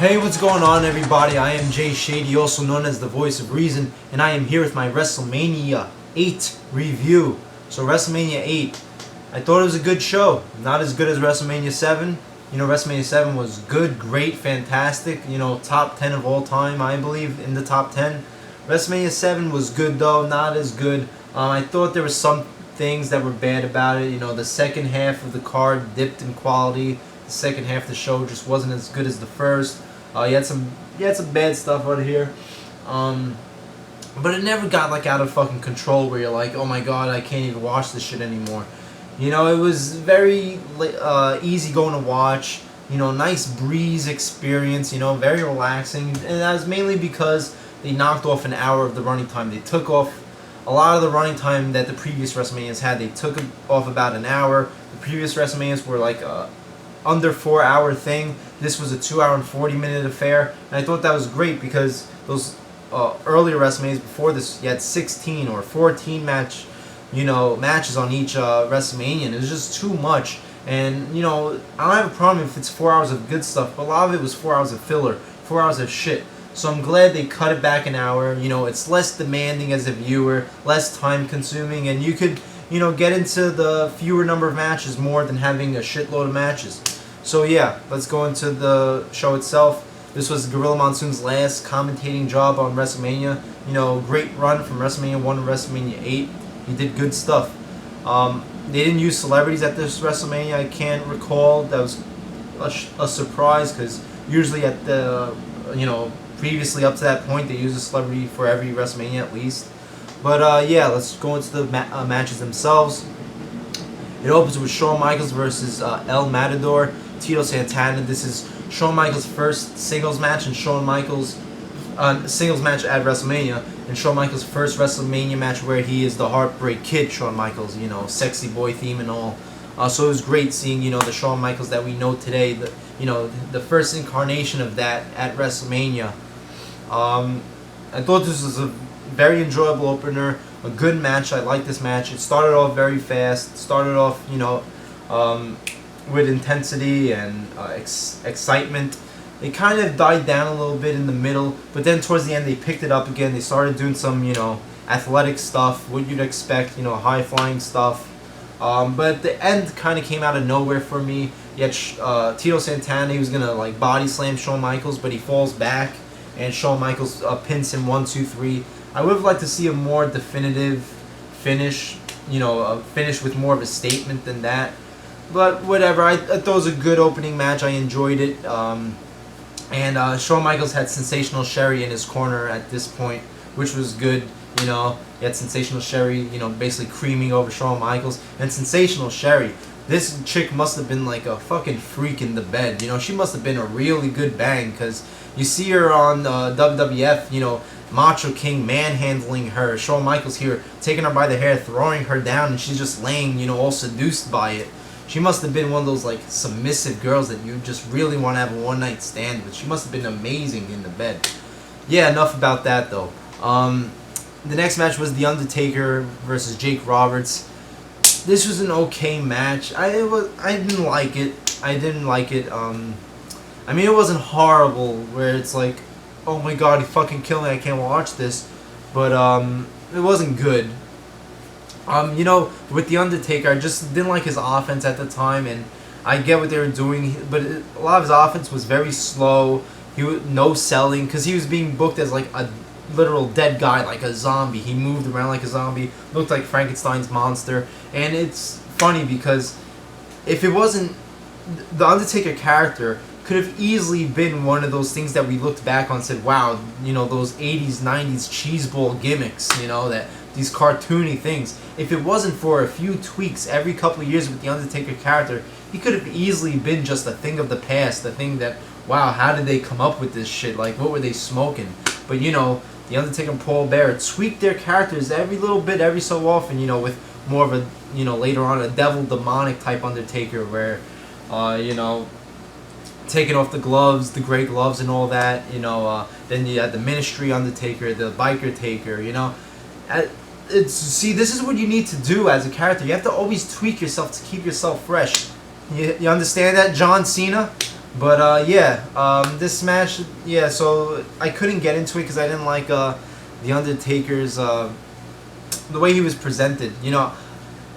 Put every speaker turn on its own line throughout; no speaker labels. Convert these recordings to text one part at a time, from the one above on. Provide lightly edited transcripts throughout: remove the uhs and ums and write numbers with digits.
Hey, what's going on, everybody? I am Jay Shady, also known as the Voice of Reason, and I am here with my Wrestlemania 8 review. So, Wrestlemania 8, I thought it was a good show. Not as good as Wrestlemania 7. You know, Wrestlemania 7 was good, great, fantastic. You know, top 10 of all time, I believe, in the top 10. Wrestlemania 7 was good, though, not as good. I thought there were some things that were bad about it. You know, the second half of the card dipped in quality. The second half of the show just wasn't as good as the first. You had some bad stuff out here, but it never got like out of fucking control where you're like, oh my god, I can't even watch this shit anymore. You know, it was very easy going to watch. You know, nice breeze experience. You know, very relaxing, and that was mainly because they knocked off an hour of the running time. They took off a lot of the running time that the previous WrestleManias had. They took off about an hour. The previous WrestleManias were like under 4 hour thing. This was a 2 hour and 40-minute affair, and I thought that was great because those earlier WrestleManias before this, you had 16 or 14 matches on each WrestleMania, and it was just too much. And you know, I don't have a problem if it's 4 hours of good stuff, but a lot of it was 4 hours of filler, 4 hours of shit. So I'm glad they cut it back an hour. You know, it's less demanding as a viewer, less time consuming, and you could, you know, get into the fewer number of matches more than having a shitload of matches. So yeah, let's go into the show itself. This was Gorilla Monsoon's last commentating job on WrestleMania. You know, great run from WrestleMania 1 to WrestleMania 8. He did good stuff. They didn't use celebrities at this WrestleMania. I can't recall. That was a surprise because usually at the, previously up to that point, they used a celebrity for every WrestleMania at least. But yeah, let's go into the matches themselves. It opens with Shawn Michaels versus El Matador, Tito Santana. This is Shawn Michaels' first singles match, and Shawn Michaels singles match at WrestleMania, and Shawn Michaels' first WrestleMania match where he is the Heartbreak Kid, Shawn Michaels. You know, sexy boy theme and all. So it was great seeing, you know, the Shawn Michaels that we know today. The first incarnation of that at WrestleMania. I thought this was a very enjoyable opener, a good match. I like this match. It started off very fast. Started off, with intensity and excitement. It kind of died down a little bit in the middle, but then towards the end they picked it up again. They started doing some, athletic stuff, what you'd expect, high flying stuff. But at the end kind of came out of nowhere for me. Yet Tito Santana, he was gonna like body slam Shawn Michaels, but he falls back, and Shawn Michaels pins him 1, 2, 3. I would have liked to see a more definitive finish, a finish with more of a statement than that. But whatever, I thought it was a good opening match. I enjoyed it. And Shawn Michaels had Sensational Sherry in his corner at this point, which was good. He had Sensational Sherry, basically creaming over Shawn Michaels. And Sensational Sherry, this chick must have been like a fucking freak in the bed. She must have been a really good bang, because you see her on WWF, Macho King manhandling her. Shawn Michaels here taking her by the hair, throwing her down, and she's just laying, all seduced by it. She must have been one of those like submissive girls that you just really want to have a one-night stand with. She must have been amazing in the bed. Yeah, enough about that though. The next match was The Undertaker versus Jake Roberts. This was an okay match. I didn't like it. I mean, it wasn't horrible where it's like, oh my god, he fucking killed me, I can't watch this. But it wasn't good. With The Undertaker, I just didn't like his offense at the time, and I get what they were doing, but a lot of his offense was very slow. No selling, because he was being booked as like a literal dead guy, like a zombie. He moved around like a zombie, looked like Frankenstein's monster. And it's funny because if it wasn't, the Undertaker character could have easily been one of those things that we looked back on and said, wow, those 80s, 90s cheeseball gimmicks, that these cartoony things. If it wasn't for a few tweaks every couple of years with the Undertaker character, he could have easily been just a thing of the past, the thing that, wow, how did they come up with this shit? Like, what were they smoking? But, the Undertaker and Paul Bearer tweaked their characters every little bit, every so often, with more of a, later on, a devil demonic type Undertaker where, taking off the gloves, the gray gloves and all that, then you had the Ministry Undertaker, the Biker Taker, See, this is what you need to do as a character. You have to always tweak yourself to keep yourself fresh. You understand that, John Cena? But yeah, this match, yeah. So I couldn't get into it because I didn't like the Undertaker's the way he was presented. You know,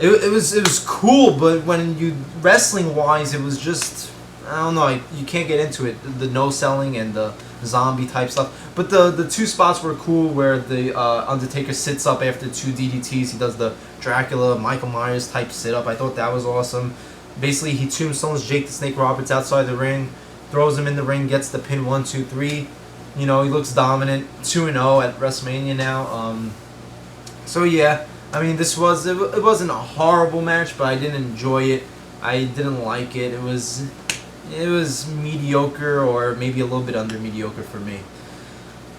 it was cool, but when you wrestling wise, it was just, I don't know. You can't get into it. The no selling and the zombie type stuff. But the two spots were cool where the Undertaker sits up after two DDTs. He does the Dracula, Michael Myers type sit up. I thought that was awesome. Basically, he tombstones Jake the Snake Roberts outside the ring, throws him in the ring, gets the pin 1, 2, 3. You know, he looks dominant. 2-0 at WrestleMania now. So yeah, I mean, it wasn't a horrible match, but I didn't enjoy it. I didn't like it. It was mediocre, or maybe a little bit under mediocre for me.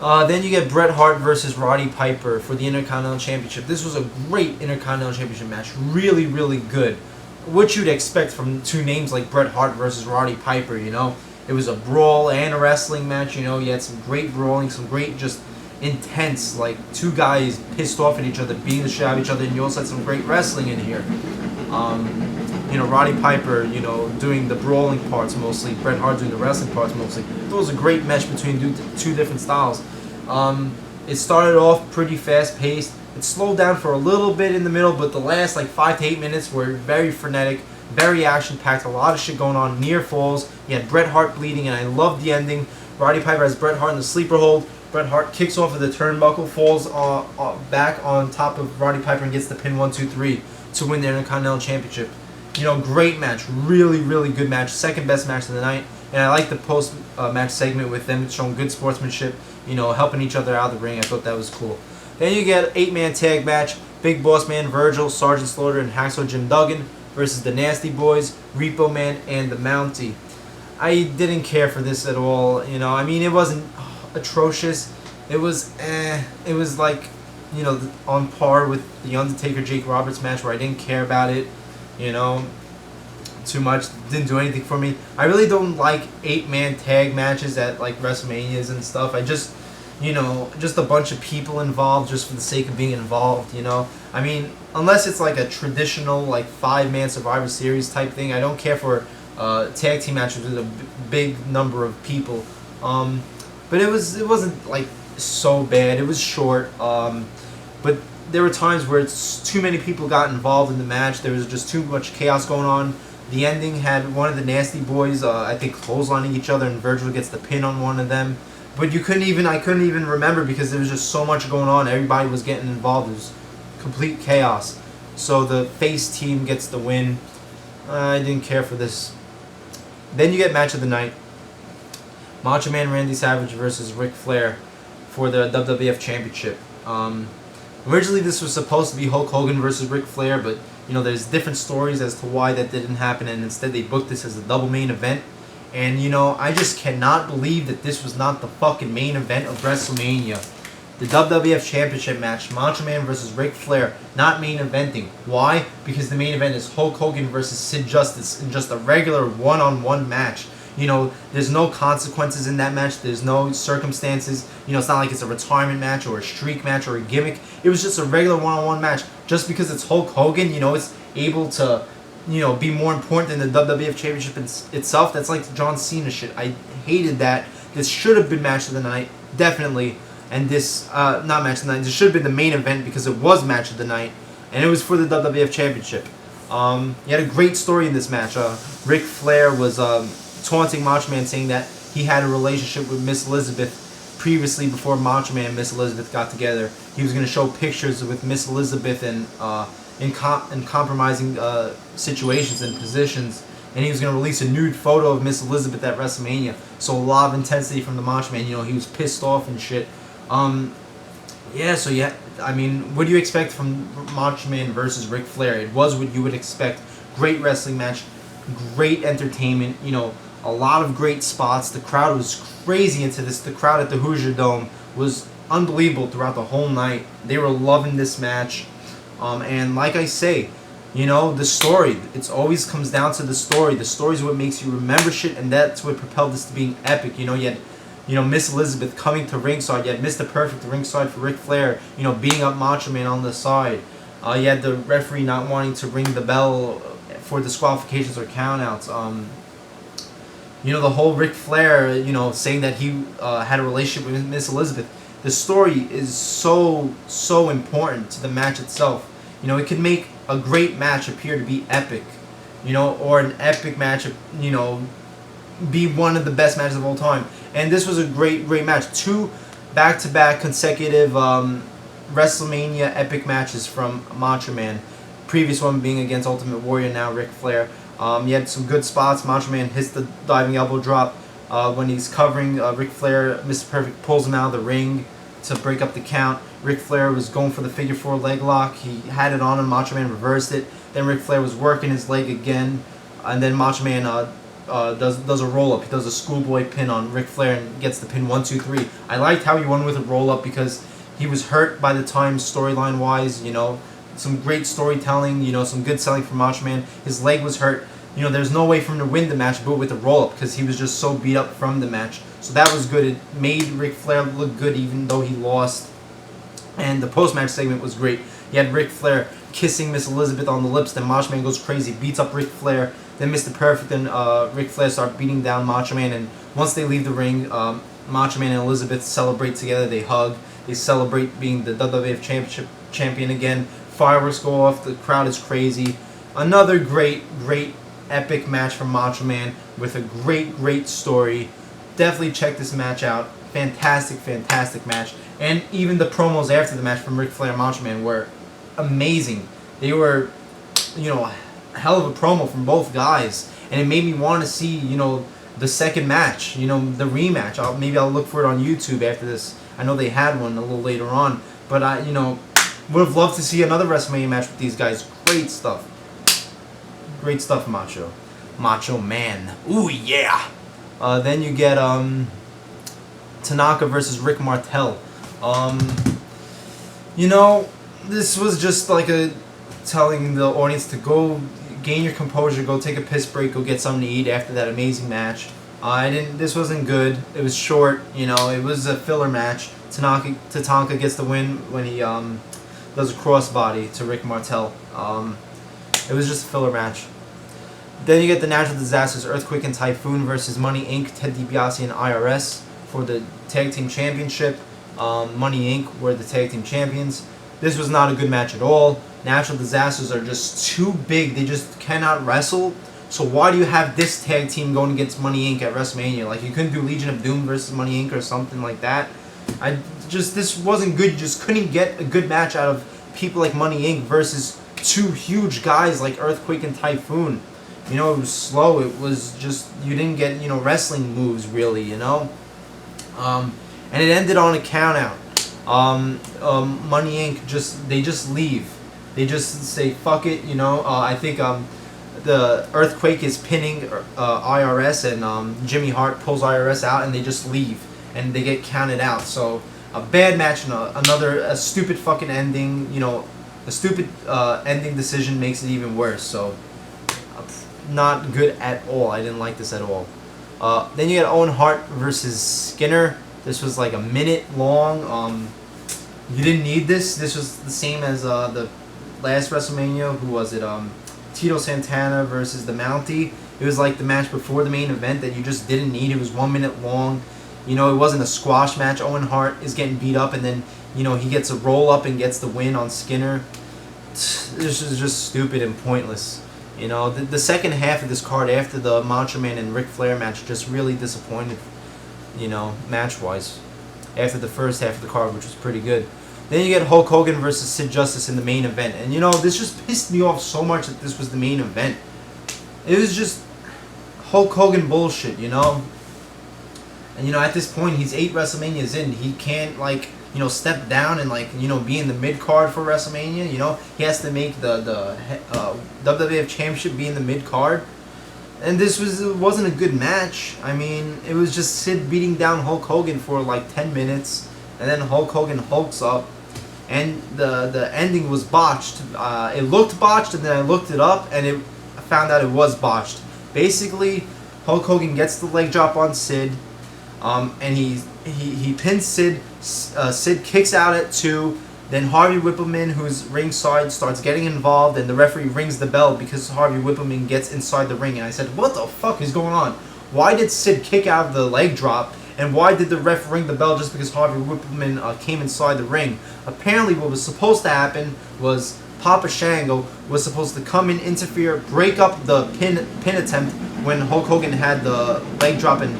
Then you get Bret Hart versus Roddy Piper for the Intercontinental Championship. This was a great Intercontinental Championship match. Really, really good. What you'd expect from two names like Bret Hart versus Roddy Piper, you know? It was a brawl and a wrestling match, you know? You had some great brawling, some great just intense, like two guys pissed off at each other, beating the shit out of each other, and you also had some great wrestling in here. You know, Roddy Piper, you know, doing the brawling parts mostly, Bret Hart doing the wrestling parts mostly. It was a great match between two different styles. It started off pretty fast paced. It slowed down for a little bit in the middle, but the last like 5 to 8 minutes were very frenetic, very action packed, a lot of shit going on, near falls. You had Bret Hart bleeding, and I loved the ending. Roddy Piper has Bret Hart in the sleeper hold. Bret Hart kicks off of the turnbuckle, falls back on top of Roddy Piper, and gets the pin 1, 2, 3 to win the Intercontinental Championship. You know, great match, really, really good match, second best match of the night. And I like the post-match segment with them showing good sportsmanship, you know, helping each other out of the ring. I thought that was cool. Then you get an 8-man tag match, Big Boss Man Virgil, Sergeant Slaughter, and Hacksaw Jim Duggan versus the Nasty Boys, Repo Man, and the Mountie. I didn't care for this at all, you know. I mean, it wasn't atrocious. It was It was like, you know, on par with the Undertaker Jake Roberts match where I didn't care about it, you know, too much. Didn't do anything for me. I really don't like 8-man tag matches at like WrestleManias and stuff. I just, you know, just a bunch of people involved just for the sake of being involved, you know. I mean, unless it's like a traditional like 5-man Survivor Series type thing, I don't care for tag team matches with a big number of people. But it wasn't like so bad. It was short. But there were times where too many people got involved in the match. There was just too much chaos going on. The ending had one of the Nasty Boys, I think, clotheslining each other, and Virgil gets the pin on one of them. But I couldn't even remember because there was just so much going on. Everybody was getting involved. It was complete chaos. So the face team gets the win. I didn't care for this. Then you get match of the night. Macho Man Randy Savage versus Ric Flair for the WWF Championship. Originally this was supposed to be Hulk Hogan versus Ric Flair, but you know, there's different stories as to why that didn't happen, and instead they booked this as a double main event. And you know, I just cannot believe that this was not the fucking main event of WrestleMania. The WWF Championship match, Macho Man versus Ric Flair, not main eventing. Why? Because the main event is Hulk Hogan versus Sid Justice in just a regular one-on-one match. You know, there's no consequences in that match. There's no circumstances. You know, it's not like it's a retirement match or a streak match or a gimmick. It was just a regular one-on-one match. Just because it's Hulk Hogan, you know, it's able to, you know, be more important than the WWF Championship itself. That's like John Cena shit. I hated that. This should have been match of the night, definitely. And this, not match of the night, this should have been the main event because it was match of the night. And it was for the WWF Championship. You had a great story in this match. Ric Flair was taunting Macho Man, saying that he had a relationship with Miss Elizabeth previously before Macho Man and Miss Elizabeth got together. He was going to show pictures with Miss Elizabeth and in compromising situations and positions, and he was going to release a nude photo of Miss Elizabeth at WrestleMania. So a lot of intensity from the Macho Man. You know, he was pissed off and shit. Yeah, so yeah, I mean, what do you expect from Macho Man versus Ric Flair? It was what you would expect. Great wrestling match, great entertainment, you know, a lot of great spots. The crowd was crazy into this. The crowd at the Hoosier Dome was unbelievable throughout the whole night. They were loving this match. And like I say, you know, the story, it always comes down to the story. The story is what makes you remember shit, and that's what propelled this to being epic. You know, you had, you know, Miss Elizabeth coming to ringside. You had Mr. Perfect to ringside for Ric Flair, you know, beating up Macho Man on the side. You had the referee not wanting to ring the bell for disqualifications or countouts. You know, the whole Ric Flair, you know, saying that he had a relationship with Miss Elizabeth. The story is so important to the match itself. You know, it could make a great match appear to be epic. You know, or an epic match, you know, be one of the best matches of all time. And this was a great match. 2 back-to-back consecutive WrestleMania epic matches from Macho Man. Previous one being against Ultimate Warrior, now Ric Flair. He had some good spots. Macho Man hits the diving elbow drop when he's covering. Ric Flair, Mr. Perfect, pulls him out of the ring to break up the count. Ric Flair was going for the figure 4 leg lock. He had it on him. Macho Man reversed it. Then Ric Flair was working his leg again, and then Macho Man does a roll up. He does a schoolboy pin on Ric Flair and gets the pin 1, 2, 3. I liked how he won with a roll up because he was hurt by the time storyline wise. You know, some great storytelling. You know, some good selling from Macho Man. His leg was hurt. You know, there's no way for him to win the match, but with a roll up because he was just so beat up from the match. So that was good. It made Ric Flair look good even though he lost. And the post-match segment was great. You had Ric Flair kissing Miss Elizabeth on the lips. Then Macho Man goes crazy, beats up Ric Flair. Then Mr. Perfect and Ric Flair start beating down Macho Man. And once they leave the ring, Macho Man and Elizabeth celebrate together. They hug. They celebrate being the WWF Championship champion again. Fireworks go off. The crowd is crazy. Another great epic match from Macho Man with a great story. Definitely check this match out. Fantastic match. And even the promos after the match from Ric Flair and Macho Man were amazing. They were, you know, a hell of a promo from both guys. And it made me want to see, you know, the second match, you know, the rematch. Maybe I'll look for it on YouTube after this. I know they had one a little later on. But I, you know, would have loved to see another WrestleMania match with these guys. Great stuff. Great stuff, Macho Man. Ooh, yeah. Then you get Tanaka versus Rick Martel. You know, this was just like telling the audience to go gain your composure, go take a piss break, go get something to eat after that amazing match. This wasn't good. It was short. You know, it was a filler match. Tatanka gets the win when he does a crossbody to Rick Martel. It was just a filler match. Then you get the Natural Disasters, Earthquake and Typhoon versus Money Inc., Ted DiBiase and IRS for the Tag Team Championship. Money Inc. were the Tag Team Champions. This was not a good match at all. Natural Disasters are just too big. They just cannot wrestle. So why do you have this tag team going against Money Inc. at WrestleMania? Like, you couldn't do Legion of Doom versus Money Inc. or something like that. This wasn't good. You just couldn't get a good match out of people like Money Inc. versus 2 huge guys like Earthquake and Typhoon. You know, it was slow. It was just, you didn't get, you know, wrestling moves really, you know. And it ended on a count out. Money Inc. They just leave. They just say fuck it, you know. I think the Earthquake is pinning IRS, and Jimmy Hart pulls IRS out, and they just leave, and they get counted out. So a bad match and a stupid fucking ending. You know, a stupid ending decision makes it even worse. So not good at all. I didn't like this at all. Then you get Owen Hart versus Skinner. This was like a minute long. You didn't need this. This was the same as the last WrestleMania. Who was it? Tito Santana versus the Mountie. It was like the match before the main event that you just didn't need. It was 1 minute long. You know, it wasn't a squash match. Owen Hart is getting beat up, and then, you know, he gets a roll up and gets the win on Skinner. This is just stupid and pointless. You know, the second half of this card after the Macho Man and Ric Flair match just really disappointed, you know, match-wise. After the first half of the card, which was pretty good. Then you get Hulk Hogan versus Sid Justice in the main event. And, you know, this just pissed me off so much that this was the main event. It was just Hulk Hogan bullshit, you know. And, you know, at this point, he's 8 WrestleManias in. He can't, like, you know, step down and, like, you know, be in the mid-card for WrestleMania. You know, he has to make the WWF Championship be in the mid-card. And this wasn't a good match. I mean, it was just Sid beating down Hulk Hogan for, like, 10 minutes. And then Hulk Hogan hulks up. And the ending was botched. It looked botched, and then I looked it up, and I found out it was botched. Basically, Hulk Hogan gets the leg drop on Sid. And he pins Sid. Sid kicks out at 2. Then Harvey Whippleman, who's ringside, starts getting involved, and the referee rings the bell because Harvey Whippleman gets inside the ring. And I said, what the fuck is going on? Why did Sid kick out of the leg drop? And why did the ref ring the bell just because Harvey Whippleman came inside the ring? Apparently what was supposed to happen was Papa Shango was supposed to come in, interfere, break up the pin attempt when Hulk Hogan had the leg drop, and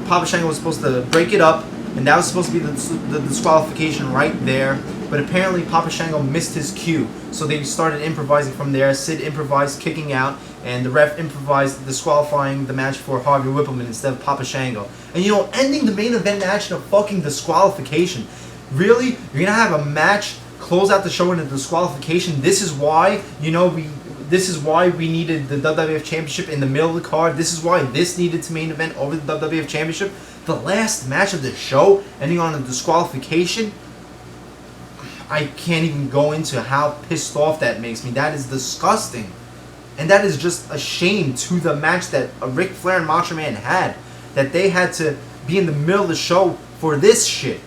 Papa Shango was supposed to break it up, and that was supposed to be the disqualification right there. But apparently Papa Shango missed his cue, so they started improvising from there. Sid improvised kicking out, and the ref improvised disqualifying the match for Harvey Whippleman instead of Papa Shango. And you know, ending the main event match in a fucking disqualification. Really? You're gonna have a match close out the show in a disqualification? This is why, you know, this is why we needed the WWF Championship in the middle of the card. This is why this needed to main event over the WWF Championship. The last match of the show ending on a disqualification. I can't even go into how pissed off that makes me. That is disgusting. And that is just a shame to the match that Ric Flair and Macho Man had. That they had to be in the middle of the show for this shit.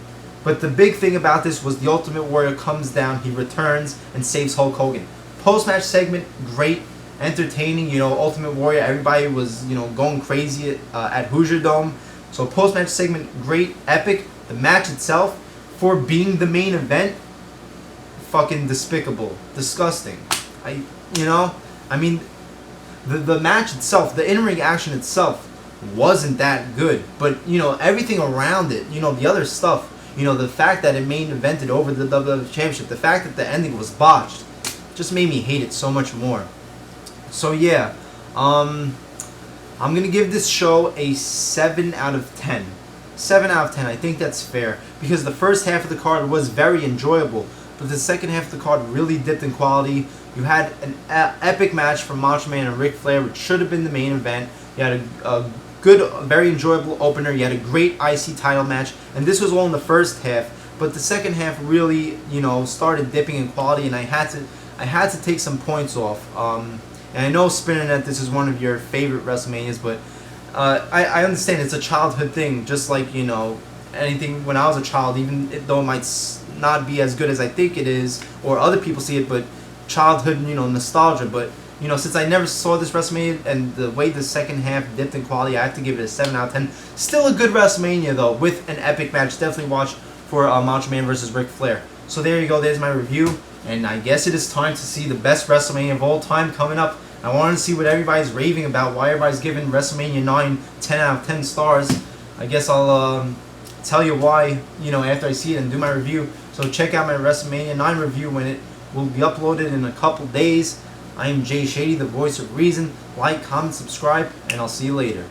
But the big thing about this was the Ultimate Warrior comes down, he returns, and saves Hulk Hogan. Post-match segment, great, entertaining. You know, Ultimate Warrior, everybody was, you know, going crazy at Hoosier Dome. So post-match segment, great, epic. The match itself, for being the main event, fucking despicable, disgusting. I mean, the match itself, the in-ring action itself, wasn't that good. But you know, everything around it, you know, the other stuff, you know, the fact that it main evented over the WWF Championship, the fact that the ending was botched, just made me hate it so much more. So yeah, I'm gonna give this show a 7 out of 10. 7 out of 10. I think that's fair because the first half of the card was very enjoyable. But the second half of the card really dipped in quality. You had an epic match from Macho Man and Ric Flair, which should have been the main event. You had a good, very enjoyable opener. You had a great IC title match, and this was all in the first half. But the second half really, you know, started dipping in quality, and I had to take some points off. And I know Spinnernet, this is one of your favorite WrestleManias, but I understand it's a childhood thing, just like, you know, anything when I was a child, even though it might not be as good as I think it is, or other people see it, but childhood, you know, nostalgia. But you know, since I never saw this WrestleMania and the way the second half dipped in quality, I have to give it a 7 out of 10. Still a good WrestleMania though, with an epic match. Definitely watch for Macho Man versus Ric Flair. So there you go, there's my review, and I guess it is time to see the best WrestleMania of all time coming up. I wanted to see what everybody's raving about, why everybody's giving WrestleMania 9 10 out of 10 stars. I guess I'll tell you why, you know, after I see it and do my review. So check out my WrestleMania 9 review when it will be uploaded in a couple days. I am Jay Shady, the voice of reason. Like, comment, subscribe, and I'll see you later.